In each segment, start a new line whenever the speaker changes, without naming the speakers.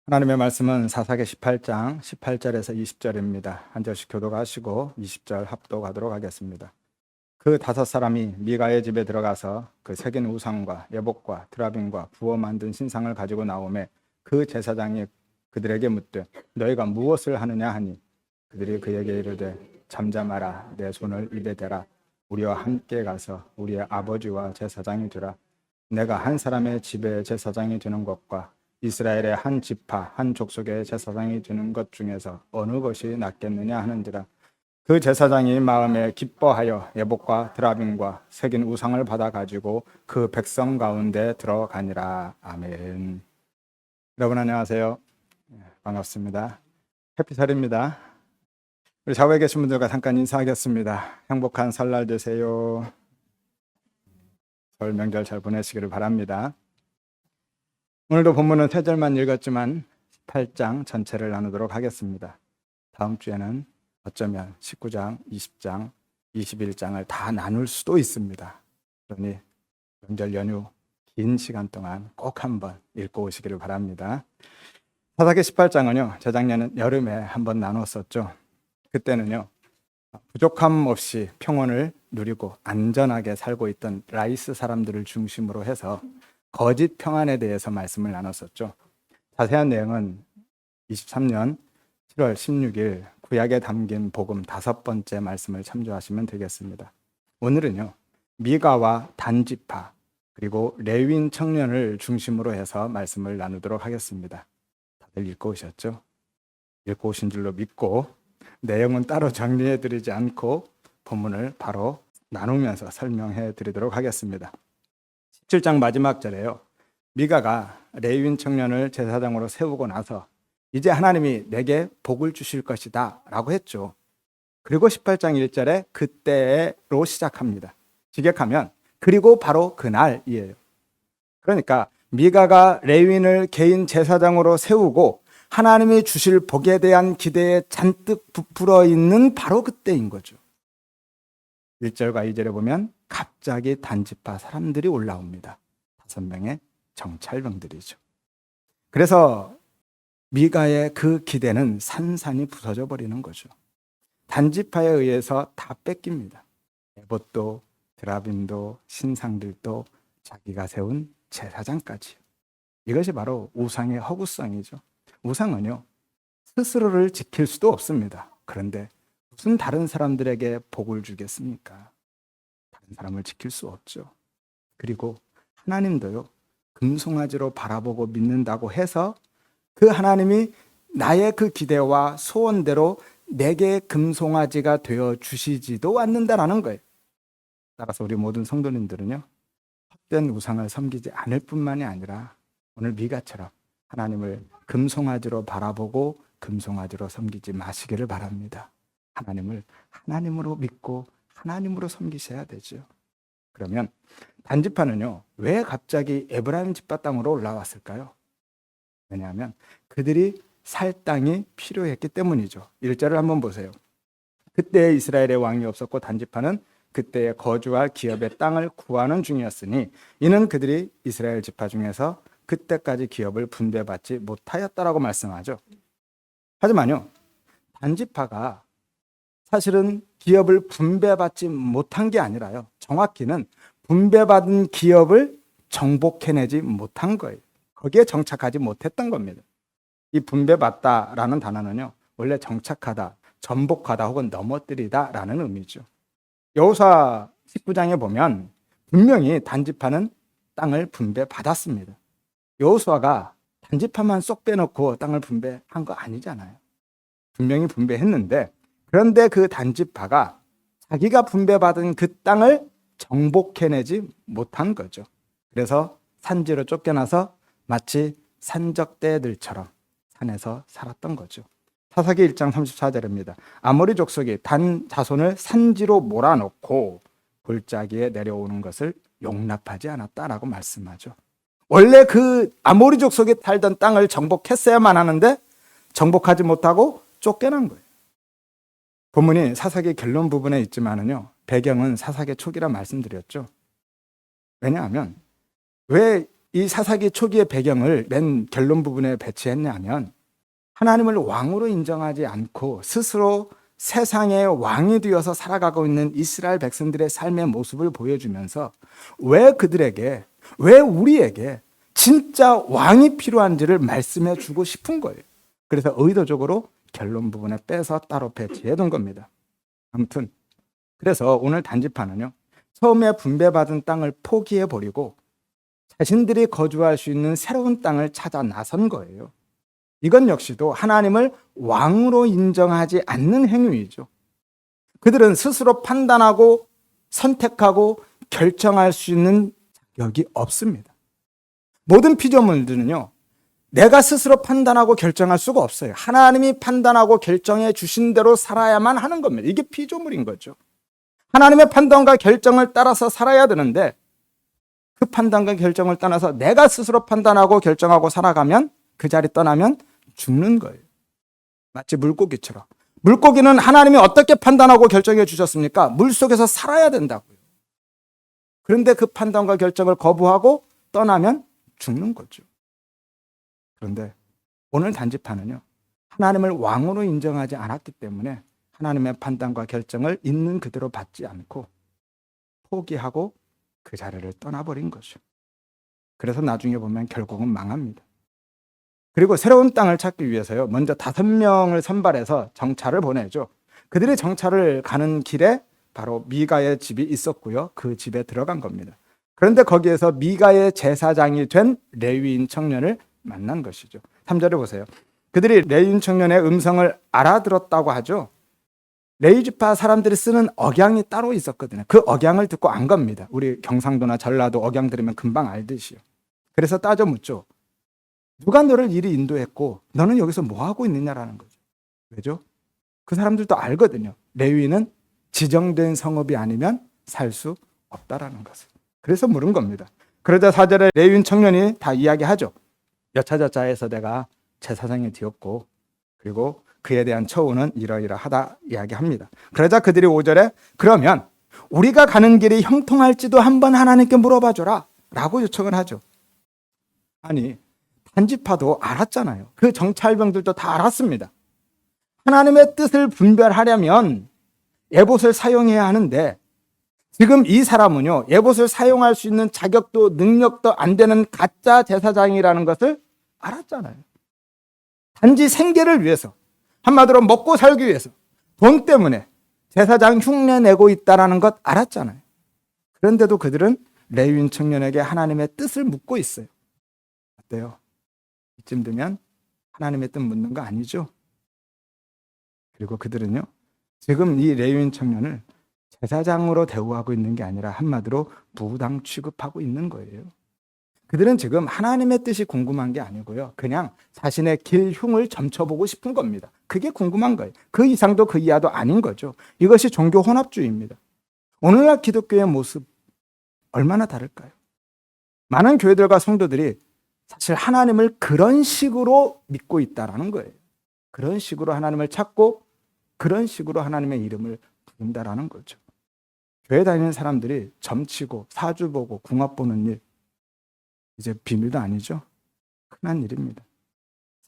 하나님의 말씀은 사사기 18장 18절에서 20절입니다. 한 절씩 교독하시고 20절 합독하도록 하겠습니다. 그 다섯 사람이 미가의 집에 들어가서 그 새긴 우상과 예복과 드라빔과 부어 만든 신상을 가지고 나오매 그 제사장이 그들에게 묻되 너희가 무엇을 하느냐 하니 그들이 그에게 이르되 잠잠하라 내 손을 입에 대라 우리와 함께 가서 우리의 아버지와 제사장이 되라 내가 한 사람의 집에 제사장이 되는 것과 이스라엘의 한 지파 한 족속의 제사장이 되는 것 중에서 어느 것이 낫겠느냐 하는지라. 그 제사장이 마음에 기뻐하여 예복과 드라빔과 새긴 우상을 받아 가지고 그 백성 가운데 들어가니라. 아멘. 여러분 안녕하세요. 반갑습니다. 해피설입니다. 우리 좌우에 계신 분들과 잠깐 인사하겠습니다. 행복한 설날 되세요. 설 명절 잘 보내시기를 바랍니다. 오늘도 본문은 3절만 읽었지만 18장 전체를 나누도록 하겠습니다. 다음 주에는 어쩌면 19장, 20장, 21장을 다 나눌 수도 있습니다. 그러니 명절 연휴 긴 시간 동안 꼭 한번 읽고 오시기를 바랍니다. 사사기 18장은요, 재작년 여름에 한번 나눴었죠. 그때는요, 부족함 없이 평온을 누리고 안전하게 살고 있던 라이스 사람들을 중심으로 해서 거짓 평안에 대해서 말씀을 나눴었죠. 자세한 내용은 23년 7월 16일 구약에 담긴 복음 5번째 말씀을 참조하시면 되겠습니다. 오늘은요, 미가와 단지파 그리고 레위인 청년을 중심으로 해서 말씀을 나누도록 하겠습니다. 다들 읽고 오셨죠? 읽고 오신 줄로 믿고 내용은 따로 정리해 드리지 않고 본문을 바로 나누면서 설명해 드리도록 하겠습니다. 17장 마지막 절에요, 미가가 레위인 청년을 제사장으로 세우고 나서 이제 하나님이 내게 복을 주실 것이다 라고 했죠. 그리고 18장 1절에 그때로 시작합니다. 직역하면 그리고 바로 그날이에요. 그러니까 미가가 레위인을 개인 제사장으로 세우고 하나님이 주실 복에 대한 기대에 잔뜩 부풀어 있는 바로 그때인 거죠. 1절과 2절에 보면 갑자기 단지파 사람들이 올라옵니다. 5명의 정찰병들이죠. 그래서 미가의 그 기대는 산산이 부서져 버리는 거죠. 단지파에 의해서 다 뺏깁니다. 에봇도 드라빔도 신상들도 자기가 세운 제사장까지. 이것이 바로 우상의 허구성이죠. 우상은요, 스스로를 지킬 수도 없습니다. 그런데 무슨 다른 사람들에게 복을 주겠습니까? 다른 사람을 지킬 수 없죠. 그리고 하나님도요, 금송아지로 바라보고 믿는다고 해서 그 하나님이 나의 그 기대와 소원대로 내게 금송아지가 되어 주시지도 않는다라는 거예요. 따라서 우리 모든 성도님들은요, 헛된 우상을 섬기지 않을 뿐만이 아니라 오늘 미가처럼 하나님을 금송아지로 바라보고 금송아지로 섬기지 마시기를 바랍니다. 하나님을 하나님으로 믿고 하나님으로 섬기셔야 되죠. 그러면 단지파는요, 왜 갑자기 에브라임 지파 땅으로 올라왔을까요? 왜냐하면 그들이 살 땅이 필요했기 때문이죠. 1절을 한번 보세요. 그때 이스라엘의 왕이 없었고 단지파는 그때에 거주할 기업의 땅을 구하는 중이었으니 이는 그들이 이스라엘 지파 중에서 그때까지 기업을 분배받지 못하였다라고 말씀하죠. 하지만요, 단지파가 사실은 기업을 분배받지 못한 게 아니라요, 정확히는 분배받은 기업을 정복해내지 못한 거예요. 거기에 정착하지 못했던 겁니다. 이 분배받다라는 단어는요, 원래 정착하다, 전복하다 혹은 넘어뜨리다라는 의미죠. 여호수아 19장에 보면 분명히 단지파는 땅을 분배받았습니다. 여호수아가 단지파만 쏙 빼놓고 땅을 분배한 거 아니잖아요. 분명히 분배했는데, 그런데 그 단지파가 자기가 분배받은 그 땅을 정복해내지 못한 거죠. 그래서 산지로 쫓겨나서 마치 산적대들처럼 산에서 살았던 거죠. 사사기 1장 34절입니다. 아모리 족속이 단 자손을 산지로 몰아넣고 골짜기에 내려오는 것을 용납하지 않았다라고 말씀하죠. 원래 그 아모리 족속이 살던 땅을 정복했어야만 하는데 정복하지 못하고 쫓겨난 거예요. 본문이 사사기 결론 부분에 있지만은요, 배경은 사사기 초기라 말씀드렸죠. 왜냐하면 왜 이 사사기 초기의 배경을 맨 결론 부분에 배치했냐면 하나님을 왕으로 인정하지 않고 스스로 세상의 왕이 되어서 살아가고 있는 이스라엘 백성들의 삶의 모습을 보여주면서 왜 그들에게, 왜 우리에게 진짜 왕이 필요한지를 말씀해 주고 싶은 거예요. 그래서 의도적으로 결론 부분에 빼서 따로 배치해 둔 겁니다. 아무튼 그래서 오늘 단지파는요, 처음에 분배받은 땅을 포기해 버리고 자신들이 거주할 수 있는 새로운 땅을 찾아 나선 거예요. 이건 역시도 하나님을 왕으로 인정하지 않는 행위이죠. 그들은 스스로 판단하고 선택하고 결정할 수 있는 자격이 없습니다. 모든 피조물들은요, 내가 스스로 판단하고 결정할 수가 없어요. 하나님이 판단하고 결정해 주신 대로 살아야만 하는 겁니다. 이게 피조물인 거죠. 하나님의 판단과 결정을 따라서 살아야 되는데 그 판단과 결정을 떠나서 내가 스스로 판단하고 결정하고 살아가면, 그 자리 떠나면 죽는 거예요. 마치 물고기처럼. 물고기는 하나님이 어떻게 판단하고 결정해 주셨습니까? 물속에서 살아야 된다고요. 그런데 그 판단과 결정을 거부하고 떠나면 죽는 거죠. 그런데 오늘 단지파는요, 하나님을 왕으로 인정하지 않았기 때문에 하나님의 판단과 결정을 있는 그대로 받지 않고 포기하고 그 자리를 떠나버린 거죠. 그래서 나중에 보면 결국은 망합니다. 그리고 새로운 땅을 찾기 위해서요, 먼저 5명을 선발해서 정찰을 보내죠. 그들이 정찰을 가는 길에 바로 미가의 집이 있었고요, 그 집에 들어간 겁니다. 그런데 거기에서 미가의 제사장이 된 레위인 청년을 만난 것이죠. 3절에 보세요. 그들이 레위인 청년의 음성을 알아들었다고 하죠. 레위 지파 사람들이 쓰는 억양이 따로 있었거든요. 그 억양을 듣고 안 겁니다. 우리 경상도나 전라도 억양 들으면 금방 알듯이요. 그래서 따져 묻죠. 누가 너를 이리 인도했고 너는 여기서 뭐 하고 있느냐라는 거죠. 왜죠? 그 사람들도 알거든요. 레위는 지정된 성읍이 아니면 살 수 없다라는 것을. 그래서 물은 겁니다. 그러자 4절에 레위인 청년이 다 이야기하죠. 여차저차해서 내가 제사장이 되었고 그리고 그에 대한 처우는 이러이러하다 이야기합니다. 그러자 그들이 5절에 그러면 우리가 가는 길이 형통할지도 한번 하나님께 물어봐 줘라 라고 요청을 하죠. 아니, 단지파도 알았잖아요. 그 정찰병들도 다 알았습니다. 하나님의 뜻을 분별하려면 에봇을 사용해야 하는데 지금 이 사람은요, 에봇을 사용할 수 있는 자격도 능력도 안 되는 가짜 제사장이라는 것을 알았잖아요. 단지 생계를 위해서, 한마디로 먹고 살기 위해서 돈 때문에 제사장 흉내 내고 있다는 것 알았잖아요. 그런데도 그들은 레위인 청년에게 하나님의 뜻을 묻고 있어요. 어때요? 이쯤 되면 하나님의 뜻 묻는 거 아니죠? 그리고 그들은요, 지금 이 레위인 청년을 제사장으로 대우하고 있는 게 아니라 한마디로 무당 취급하고 있는 거예요. 그들은 지금 하나님의 뜻이 궁금한 게 아니고요, 그냥 자신의 길 흉을 점쳐보고 싶은 겁니다. 그게 궁금한 거예요. 그 이상도 그 이하도 아닌 거죠. 이것이 종교 혼합주의입니다. 오늘날 기독교의 모습 얼마나 다를까요? 많은 교회들과 성도들이 사실 하나님을 그런 식으로 믿고 있다라는 거예요. 그런 식으로 하나님을 찾고 그런 식으로 하나님의 이름을 부른다라는 거죠. 교회 다니는 사람들이 점치고 사주 보고 궁합 보는 일, 이제 비밀도 아니죠. 흔한 일입니다.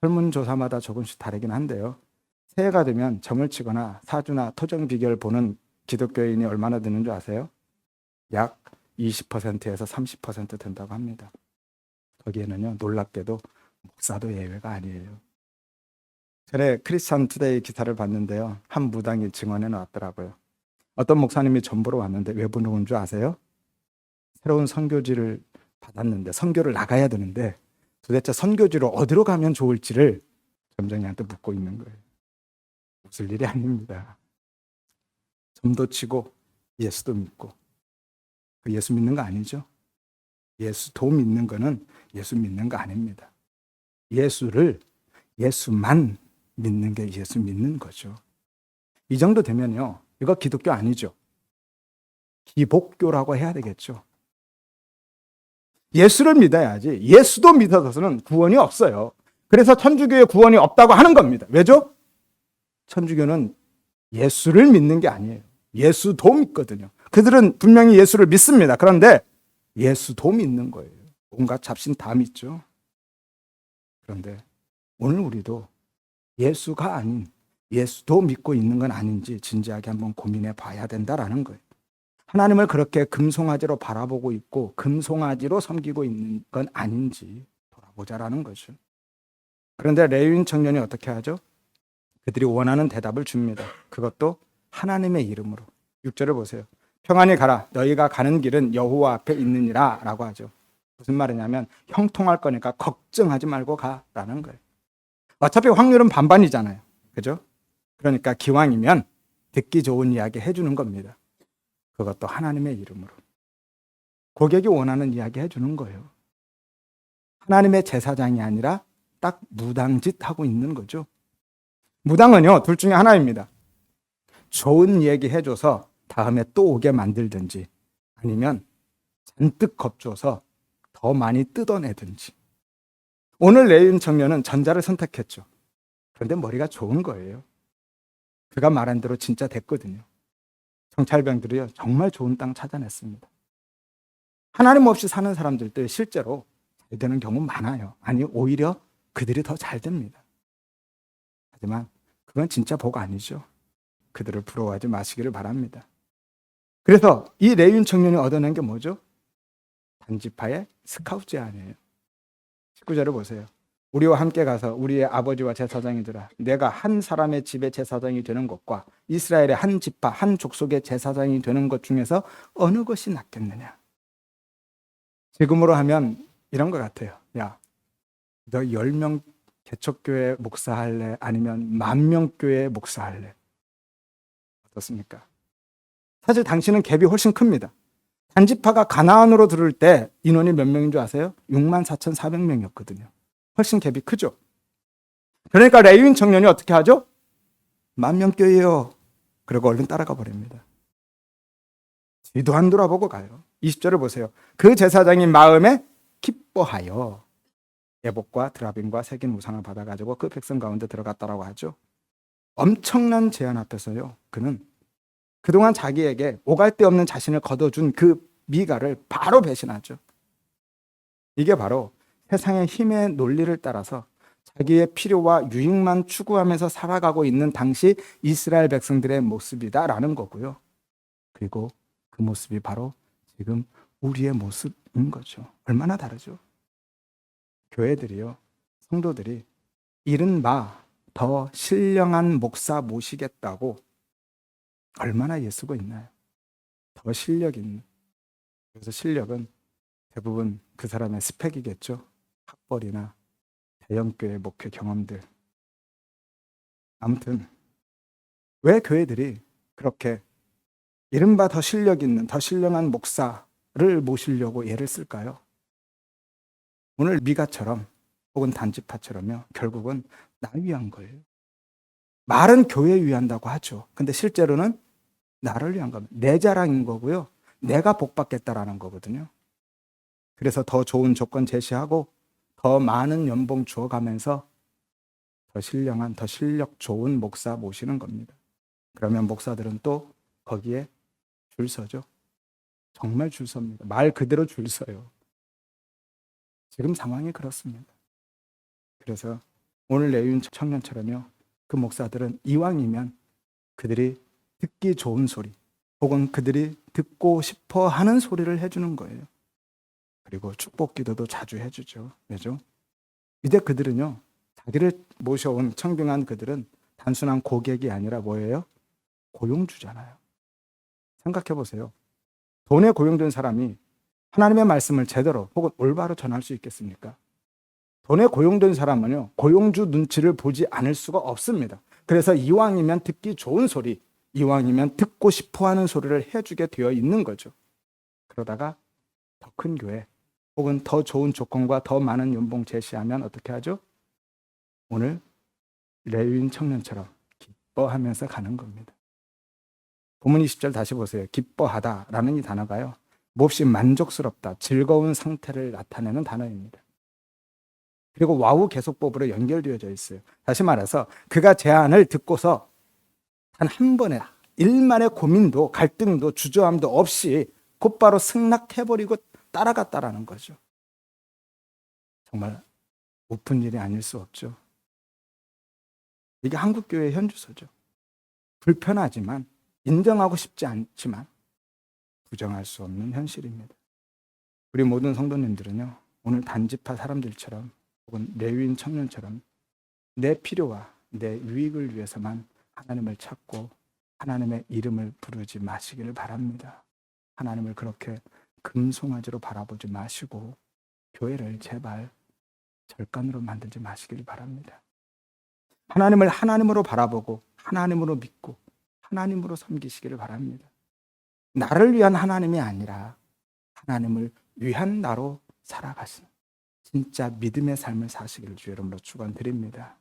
설문조사마다 조금씩 다르긴 한데요, 새해가 되면 점을 치거나 사주나 토정 비결 보는 기독교인이 얼마나 되는 줄 아세요? 약 20%에서 30% 된다고 합니다. 거기에는요, 놀랍게도 목사도 예외가 아니에요. 전에 크리스천 투데이 기사를 봤는데요, 한 무당이 증언해 놨더라고요. 어떤 목사님이 점 보러 왔는데 왜 보러 온 줄 아세요? 새로운 선교지를 받았는데 선교를 나가야 되는데 도대체 선교지로 어디로 가면 좋을지를 점쟁이한테 묻고 있는 거예요. 웃을 일이 아닙니다. 점도 치고 예수도 믿고. 그 예수 믿는 거 아니죠? 예수도 믿는 거는 예수 믿는 거 아닙니다. 예수만 믿는 게 예수 믿는 거죠. 이 정도 되면요, 이거 기독교 아니죠. 기복교라고 해야 되겠죠. 예수를 믿어야지 예수도 믿어서는 구원이 없어요. 그래서 천주교의 구원이 없다고 하는 겁니다. 왜죠? 천주교는 예수를 믿는 게 아니에요. 예수도 믿거든요. 그들은 분명히 예수를 믿습니다. 그런데 예수도 믿는 거예요. 온갖 잡신 다 믿죠. 그런데 오늘 우리도 예수가 아닌 예수도 믿고 있는 건 아닌지 진지하게 한번 고민해 봐야 된다라는 거예요. 하나님을 그렇게 금송아지로 바라보고 있고 금송아지로 섬기고 있는 건 아닌지 돌아보자라는 거죠. 그런데 레위인 청년이 어떻게 하죠? 그들이 원하는 대답을 줍니다. 그것도 하나님의 이름으로. 6절을 보세요. 평안히 가라. 너희가 가는 길은 여호와 앞에 있느니라 라고 하죠. 무슨 말이냐면 형통할 거니까 걱정하지 말고 가라는 거예요. 어차피 확률은 반반이잖아요. 그죠? 그러니까 기왕이면 듣기 좋은 이야기 해주는 겁니다. 그것도 하나님의 이름으로. 고객이 원하는 이야기 해주는 거예요. 하나님의 제사장이 아니라 딱 무당짓 하고 있는 거죠. 무당은요, 둘 중에 하나입니다. 좋은 얘기 해줘서 다음에 또 오게 만들든지 아니면 잔뜩 겁줘서 더 많이 뜯어내든지. 오늘 레위인 청년은 전자를 선택했죠. 그런데 머리가 좋은 거예요. 그가 말한 대로 진짜 됐거든요. 정찰병들이요, 정말 좋은 땅 찾아냈습니다. 하나님 없이 사는 사람들도 실제로 잘 되는 경우 많아요. 아니, 오히려 그들이 더 잘 됩니다. 하지만 그건 진짜 복 아니죠. 그들을 부러워하지 마시기를 바랍니다. 그래서 이 레위인 청년이 얻어낸 게 뭐죠? 단지파의 스카웃 제안이에요. 19절을 보세요. 우리와 함께 가서 우리의 아버지와 제사장이더라. 내가 한 사람의 집의 제사장이 되는 것과 이스라엘의 한 지파, 한 족속의 제사장이 되는 것 중에서 어느 것이 낫겠느냐? 지금으로 하면 이런 것 같아요. 야, 너 10명 개척교회 목사할래? 아니면 10,000명 교회 목사할래? 어떻습니까? 사실 당신은 갭이 훨씬 큽니다. 단지파가 가나안으로 들을 때 인원이 몇 명인 줄 아세요? 64,400명이었거든요. 훨씬 갭이 크죠. 그러니까 레위인 청년이 어떻게 하죠? 10,000명 교회요. 그리고 얼른 따라가 버립니다. 뒤도 안 돌아보고 가요. 20절을 보세요. 그 제사장이 마음에 기뻐하여 예복과 드라빔과 새긴 우상을 받아가지고 그 백성 가운데 들어갔다라고 하죠. 엄청난 제안 앞에서요, 그는 그동안 자기에게 오갈 데 없는 자신을 거둬준 그 미가를 바로 배신하죠. 이게 바로 세상의 힘의 논리를 따라서 자기의 필요와 유익만 추구하면서 살아가고 있는 당시 이스라엘 백성들의 모습이다라는 거고요. 그리고 그 모습이 바로 지금 우리의 모습인 거죠. 얼마나 다르죠? 교회들이요, 성도들이 이른바 더 신령한 목사 모시겠다고 얼마나 예수고 있나요? 더 실력 있는. 그래서 실력은 대부분 그 사람의 스펙이겠죠. 학벌이나 대형교회 목회 경험들. 아무튼 왜 교회들이 그렇게 이른바 더 실력 있는, 더 신령한 목사를 모시려고 애를 쓸까요? 오늘 미가처럼 혹은 단지파처럼요, 결국은 나 위한 거예요. 말은 교회 위한다고 하죠. 근데 실제로는 나를 위한 겁니다. 내 자랑인 거고요. 내가 복 받겠다라는 거거든요. 그래서 더 좋은 조건 제시하고 더 많은 연봉 주어가면서 더 신령한, 더 실력 좋은 목사 모시는 겁니다. 그러면 목사들은 또 거기에 줄 서죠. 정말 줄 섭니다. 말 그대로 줄 서요. 지금 상황이 그렇습니다. 그래서 오늘 레위인 청년처럼요, 그 목사들은 이왕이면 그들이 듣기 좋은 소리 혹은 그들이 듣고 싶어 하는 소리를 해주는 거예요. 그리고 축복 기도도 자주 해주죠. 왜죠? 이제 그들은요, 자기를 모셔온 청빙한 그들은 단순한 고객이 아니라 뭐예요? 고용주잖아요. 생각해 보세요. 돈에 고용된 사람이 하나님의 말씀을 제대로 혹은 올바로 전할 수 있겠습니까? 돈에 고용된 사람은요, 고용주 눈치를 보지 않을 수가 없습니다. 그래서 이왕이면 듣기 좋은 소리, 이왕이면 듣고 싶어하는 소리를 해주게 되어 있는 거죠. 그러다가 더 큰 교회 혹은 더 좋은 조건과 더 많은 연봉 제시하면 어떻게 하죠? 오늘 레위인 청년처럼 기뻐하면서 가는 겁니다. 본문 20절 다시 보세요. 기뻐하다라는 이 단어가요, 몹시 만족스럽다, 즐거운 상태를 나타내는 단어입니다. 그리고 와우 계속법으로 연결되어져 있어요. 다시 말해서 그가 제안을 듣고서 단 한 번에 일만의 고민도 갈등도 주저함도 없이 곧바로 승낙해버리고 따라갔다라는 거죠. 정말 웃픈 일이 아닐 수 없죠. 이게 한국교회의 현주소죠. 불편하지만, 인정하고 싶지 않지만 부정할 수 없는 현실입니다. 우리 모든 성도님들은요, 오늘 단지파 사람들처럼 혹은 레위인 청년처럼 내 필요와 내 유익을 위해서만 하나님을 찾고 하나님의 이름을 부르지 마시기를 바랍니다. 하나님을 그렇게 금송아지로 바라보지 마시고 교회를 제발 절간으로 만들지 마시기를 바랍니다. 하나님을 하나님으로 바라보고 하나님으로 믿고 하나님으로 섬기시기를 바랍니다. 나를 위한 하나님이 아니라 하나님을 위한 나로 살아가시는 진짜 믿음의 삶을 사시기를 주의 이름으로 축원드립니다.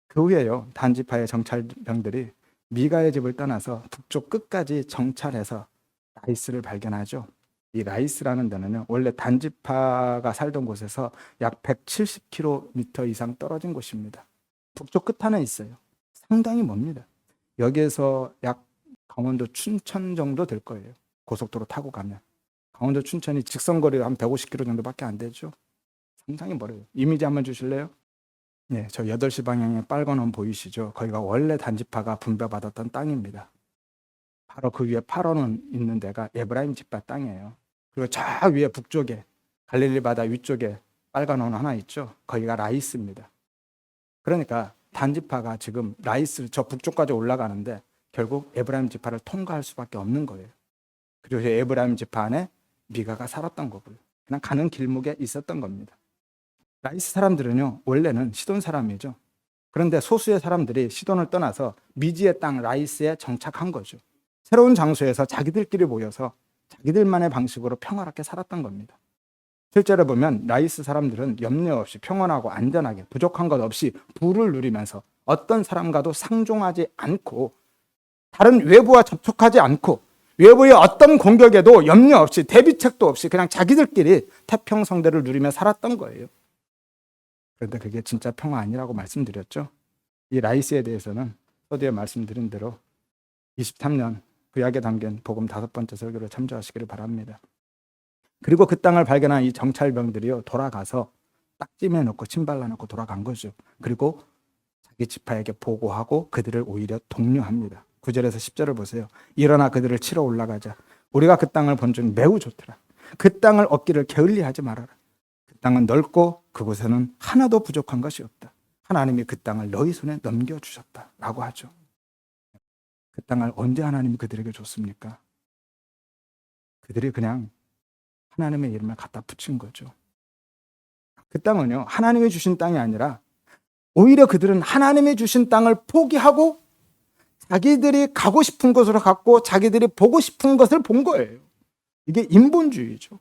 그 후에요, 단지파의 정찰병들이 미가의 집을 떠나서 북쪽 끝까지 정찰해서 라이스를 발견하죠. 이 라이스라는 데는요, 원래 단지파가 살던 곳에서 약 170km 이상 떨어진 곳입니다. 북쪽 끝하나 있어요. 상당히 멉니다. 여기에서 약 강원도 춘천 정도 될 거예요. 고속도로 타고 가면. 강원도 춘천이 직선거리가 한 150km 정도밖에 안 되죠. 상당히 멀어요. 이미지 한번 주실래요? 네, 저 8시 방향에 빨간 원 보이시죠? 거기가 원래 단지파가 분배받았던 땅입니다. 바로 그 위에 8원은 있는 데가 에브라임 지파 땅이에요. 그리고 저 위에 북쪽에 갈릴리 바다 위쪽에 빨간 원 하나 있죠? 거기가 라이스입니다. 그러니까 단지파가 지금 라이스 저 북쪽까지 올라가는데 결국 에브라임 지파를 통과할 수밖에 없는 거예요. 그리고 에브라임 지파 안에 미가가 살았던 거고요. 그냥 가는 길목에 있었던 겁니다. 라이스 사람들은요, 원래는 시돈 사람이죠. 그런데 소수의 사람들이 시돈을 떠나서 미지의 땅 라이스에 정착한 거죠. 새로운 장소에서 자기들끼리 모여서 자기들만의 방식으로 평화롭게 살았던 겁니다. 실제로 보면 라이스 사람들은 염려 없이 평온하고 안전하게 부족한 것 없이 부를 누리면서 어떤 사람과도 상종하지 않고 다른 외부와 접촉하지 않고 외부의 어떤 공격에도 염려 없이 대비책도 없이 그냥 자기들끼리 태평성대를 누리며 살았던 거예요. 그런데 그게 진짜 평화 아니라고 말씀드렸죠. 이 라이스에 대해서는 서두에 말씀드린 대로 23년 구약에 담긴 복음 5번째 설교를 참조하시기를 바랍니다. 그리고 그 땅을 발견한 이 정찰병들이요, 돌아가서 딱짐해 놓고 침 발라놓고 돌아간 거죠. 그리고 자기 지파에게 보고하고 그들을 오히려 독려합니다. 9절에서 10절을 보세요. 일어나 그들을 치러 올라가자. 우리가 그 땅을 본 중 매우 좋더라. 그 땅을 얻기를 게을리하지 말아라. 그 땅은 넓고 그곳에는 하나도 부족한 것이 없다. 하나님이 그 땅을 너희 손에 넘겨주셨다 라고 하죠. 그 땅을 언제 하나님이 그들에게 줬습니까? 그들이 그냥 하나님의 이름을 갖다 붙인 거죠. 그 땅은요, 하나님이 주신 땅이 아니라 오히려 그들은 하나님이 주신 땅을 포기하고 자기들이 가고 싶은 곳으로 갔고 자기들이 보고 싶은 것을 본 거예요. 이게 인본주의죠.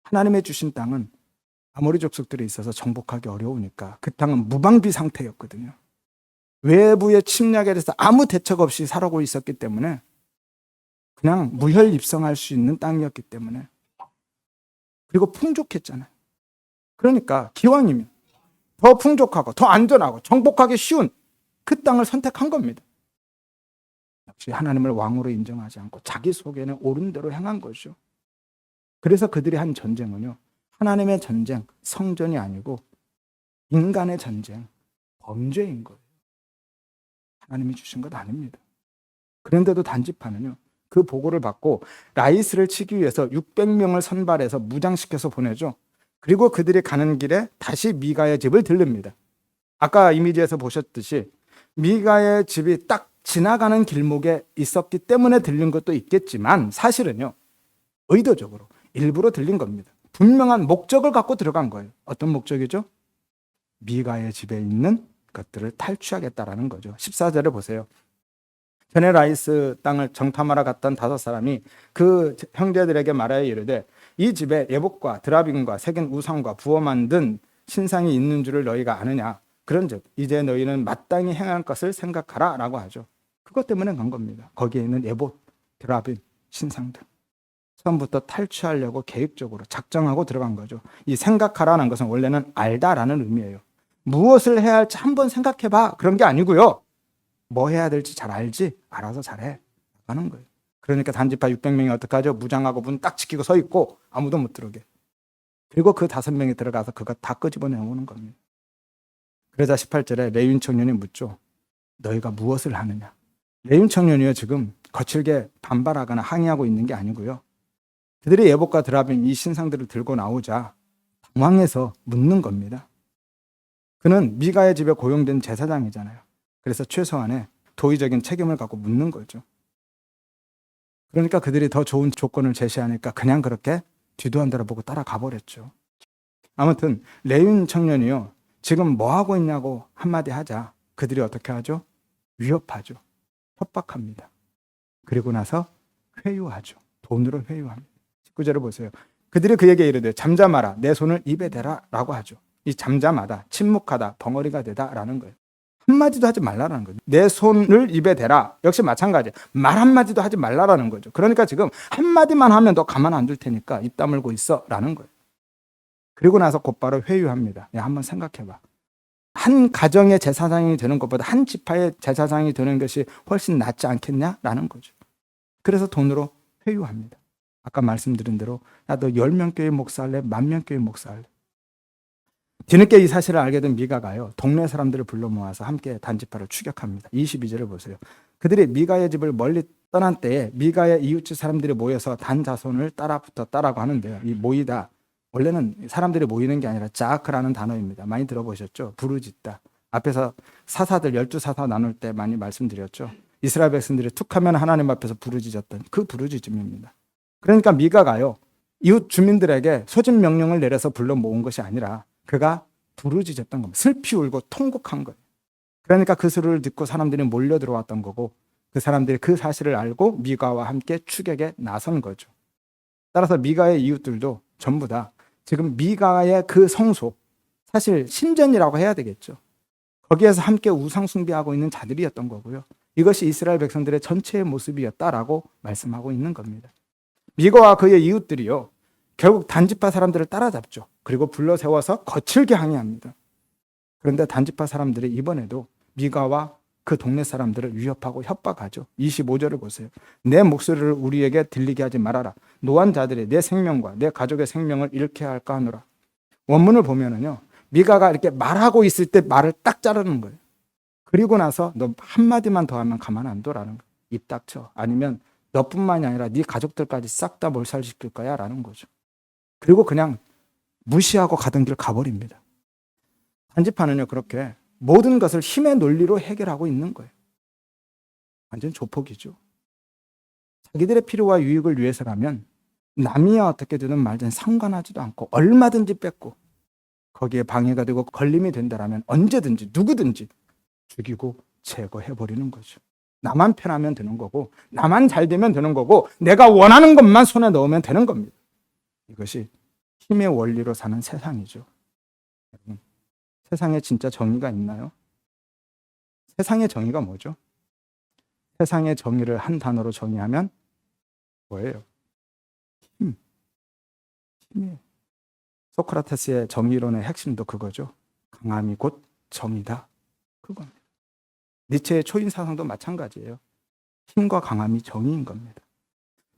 하나님의 주신 땅은 아모리 족속들이 있어서 정복하기 어려우니까 그 땅은 무방비 상태였거든요. 외부의 침략에 대해서 아무 대책 없이 살아오고 있었기 때문에 그냥 무혈입성할 수 있는 땅이었기 때문에, 그리고 풍족했잖아요. 그러니까 기왕이면 더 풍족하고 더 안전하고 정복하기 쉬운 그 땅을 선택한 겁니다. 역시 하나님을 왕으로 인정하지 않고 자기 속에는 옳은 대로 행한 거죠. 그래서 그들이 한 전쟁은요, 하나님의 전쟁, 성전이 아니고 인간의 전쟁, 범죄인 거예요. 하나님이 주신 것 아닙니다. 그런데도 단지파는요, 그 보고를 받고 라이스를 치기 위해서 600명을 선발해서 무장시켜서 보내죠. 그리고 그들이 가는 길에 다시 미가의 집을 들릅니다. 아까 이미지에서 보셨듯이 미가의 집이 딱 지나가는 길목에 있었기 때문에 들린 것도 있겠지만 사실은요, 의도적으로 일부러 들린 겁니다. 분명한 목적을 갖고 들어간 거예요. 어떤 목적이죠? 미가의 집에 있는 것들을 탈취하겠다라는 거죠. 14절에 보세요. 전에 라이스 땅을 정탐하러 갔던 5사람이 그 형제들에게 말하여 이르되 이 집에 예복과 드라빔과 새긴 우상과 부어 만든 신상이 있는 줄을 너희가 아느냐. 그런즉 이제 너희는 마땅히 행할 것을 생각하라 라고 하죠. 그것 때문에 간 겁니다. 거기에 있는 예복, 드라빔, 신상들. 처음부터 탈취하려고 계획적으로 작정하고 들어간 거죠. 이 생각하라는 것은 원래는 알다라는 의미예요. 무엇을 해야 할지 한번 생각해봐, 그런 게 아니고요. 뭐 해야 될지 잘 알지? 알아서 잘해 하는 거예요. 그러니까 단지파 600명이 어떡하죠? 무장하고 문 딱 지키고 서 있고 아무도 못 들어오게. 그리고 그 5명이 들어가서 그거 다 끄집어내오는 겁니다. 그러자 18절에 레윈 청년이 묻죠. 너희가 무엇을 하느냐? 레윈 청년이요, 지금 거칠게 반발하거나 항의하고 있는 게 아니고요. 그들이 예복과 드라빔 이 신상들을 들고 나오자 당황해서 묻는 겁니다. 그는 미가의 집에 고용된 제사장이잖아요. 그래서 최소한의 도의적인 책임을 갖고 묻는 거죠. 그러니까 그들이 더 좋은 조건을 제시하니까 그냥 그렇게 뒤도 안 돌아보고 따라가 버렸죠. 아무튼 레윈 청년이요, 지금 뭐 하고 있냐고 한마디 하자 그들이 어떻게 하죠? 위협하죠. 협박합니다. 그리고 나서 회유하죠. 돈으로 회유합니다. 19절을 보세요. 그들이 그에게 이르되 잠잠하라, 내 손을 입에 대라 라고 하죠. 이 잠잠하다, 침묵하다, 벙어리가 되다 라는 거예요. 한마디도 하지 말라라는 거죠. 내 손을 입에 대라. 역시 마찬가지. 말 한마디도 하지 말라라는 거죠. 그러니까 지금 한마디만 하면 너 가만 안 둘 테니까 입 다물고 있어 라는 거예요. 그리고 나서 곧바로 회유합니다. 야, 한번 생각해봐. 한 가정의 제사장이 되는 것보다 한 지파의 제사장이 되는 것이 훨씬 낫지 않겠냐라는 거죠. 그래서 돈으로 회유합니다. 아까 말씀드린 대로 야, 너 10명 교회 목사할래? 10,000명 교회 목사할래? 뒤늦게 이 사실을 알게 된 미가가요, 동네 사람들을 불러 모아서 함께 단지파를 추격합니다. 22절을 보세요. 그들이 미가의 집을 멀리 떠난 때에 미가의 이웃집 사람들이 모여서 단 자손을 따라붙었다라고 하는데요. 이 모이다, 원래는 사람들이 모이는 게 아니라 자크라는 단어입니다. 많이 들어보셨죠? 부르짖다. 앞에서 사사들 12사사 나눌 때 많이 말씀드렸죠. 이스라엘 백성들이 툭하면 하나님 앞에서 부르짖었던 그 부르짖음입니다. 그러니까 미가가요, 이웃 주민들에게 소집 명령을 내려서 불러 모은 것이 아니라 그가 부르짖었던 겁니다. 슬피 울고 통곡한 거예요. 그러니까 그 소리를 듣고 사람들이 몰려 들어왔던 거고, 그 사람들이 그 사실을 알고 미가와 함께 추격에 나선 거죠. 따라서 미가의 이웃들도 전부 다 지금 미가의 그 성소, 사실 신전이라고 해야 되겠죠. 거기에서 함께 우상 숭배하고 있는 자들이었던 거고요. 이것이 이스라엘 백성들의 전체의 모습이었다라고 말씀하고 있는 겁니다. 미가와 그의 이웃들이요, 결국 단지파 사람들을 따라잡죠. 그리고 불러 세워서 거칠게 항의합니다. 그런데 단지파 사람들이 이번에도 미가와 그 동네 사람들을 위협하고 협박하죠. 25절을 보세요. 내 목소리를 우리에게 들리게 하지 말아라. 노한 자들이 내 생명과 내 가족의 생명을 잃게 할까 하노라. 원문을 보면은요, 미가가 이렇게 말하고 있을 때 말을 딱 자르는 거예요. 그리고 나서 너 한마디만 더 하면 가만 안 둬라는 거예요. 입 닥쳐. 아니면 너뿐만이 아니라 네 가족들까지 싹 다 몰살시킬 거야 라는 거죠. 그리고 그냥 무시하고 가던 길 가버립니다. 단지파는요, 그렇게 모든 것을 힘의 논리로 해결하고 있는 거예요. 완전 조폭이죠. 자기들의 필요와 유익을 위해서라면 남이 어떻게 되든 말든 상관하지도 않고 얼마든지 뺏고, 거기에 방해가 되고 걸림이 된다라면 언제든지 누구든지 죽이고 제거해버리는 거죠. 나만 편하면 되는 거고, 나만 잘 되면 되는 거고, 내가 원하는 것만 손에 넣으면 되는 겁니다. 이것이 힘의 원리로 사는 세상이죠. 여러분, 세상에 진짜 정의가 있나요? 세상의 정의가 뭐죠? 세상의 정의를 한 단어로 정의하면 뭐예요? 힘이에요. 소크라테스의 정의론의 핵심도 그거죠. 강함이 곧 정의다. 그겁니다. 니체의 초인 사상도 마찬가지예요. 힘과 강함이 정의인 겁니다.